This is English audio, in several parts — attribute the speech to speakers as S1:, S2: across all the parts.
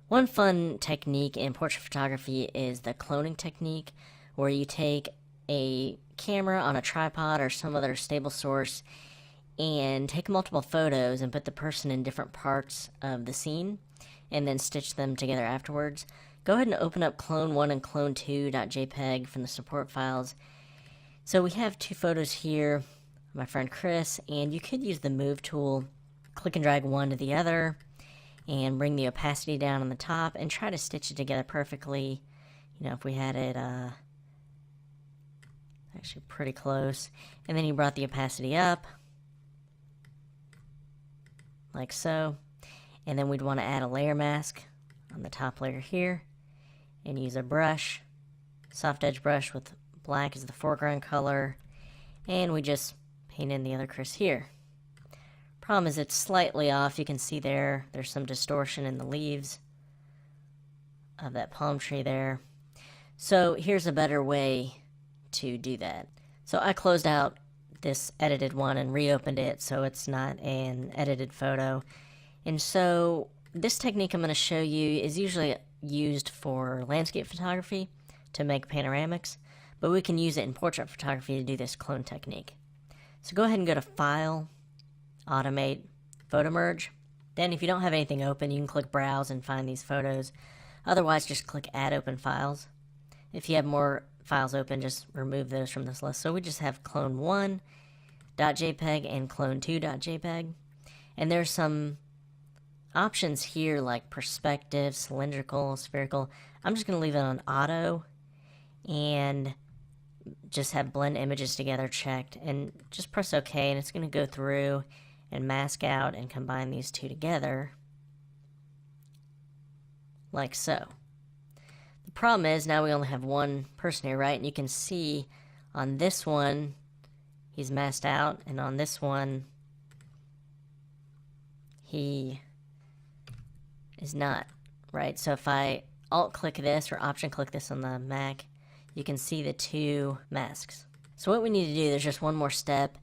S1: One fun technique in portrait photography is the cloning technique, where you take a camera on a tripod or some other stable source and take multiple photos and put the person in different parts of the scene and then stitch them together afterwards. Go ahead and open up clone1 and clone2.jpg from the support files. So we have two photos here, my friend Chris, and you could use the move tool, click and drag one to the other, and bring the opacity down on the top and try to stitch it together perfectly. You know, if we had it actually pretty close, and then you brought the opacity up like so, and then we'd want to add a layer mask on the top layer here and use a brush, soft edge brush with black as the foreground color, and we just paint in the other Chris here. Problem is it's slightly off. You can see there's some distortion in the leaves of that palm tree there. So here's a better way to do that. So I closed out this edited one and reopened it so it's not an edited photo. And so this technique I'm going to show you is usually used for landscape photography to make panoramics, but we can use it in portrait photography to do this clone technique. So go ahead and go to File, Automate, Photo Merge. Then if you don't have anything open, you can click Browse and find these photos. Otherwise, just click Add Open Files. If you have more files open, just remove those from this list. So we just have clone1.jpg and clone2.jpg. And there's some options here like perspective, cylindrical, spherical. I'm just going to leave it on auto and just have blend images together checked, and just press OK, and it's going to go through and mask out and combine these two together like so. The problem is now we only have one person here, right? And you can see on this one he's masked out, and on this one he is not, right? So if I alt click this or option click this on the Mac, you can see the two masks. So what we need to do, there's just one more step,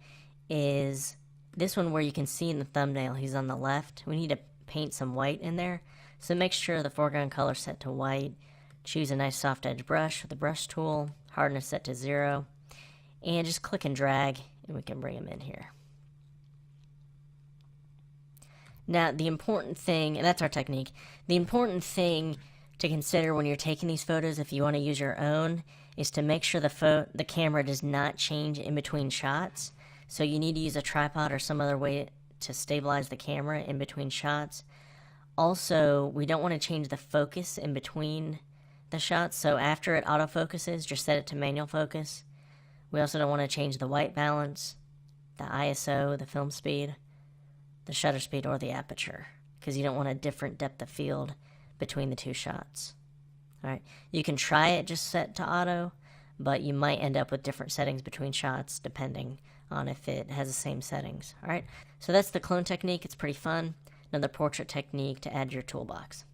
S1: is this one where you can see in the thumbnail he's on the left. We need to paint some white in there. So make sure the foreground color set to white. Choose a nice soft edge brush with the brush tool, hardness set to 0, and just click and drag and we can bring him in here. Now the important thing, and that's our technique, the important thing to consider when you're taking these photos, if you want to use your own, is to make sure the camera does not change in between shots. So you need to use a tripod or some other way to stabilize the camera in between shots. Also, we don't want to change the focus in between the shots, so after it autofocuses, just set it to manual focus. We also don't want to change the white balance, the ISO, the film speed, the shutter speed, or the aperture, because you don't want a different depth of field between the two shots. Alright, you can try it just set to auto, but you might end up with different settings between shots depending on if it has the same settings. Alright, so that's the clone technique. It's pretty fun. Another portrait technique to add to your toolbox.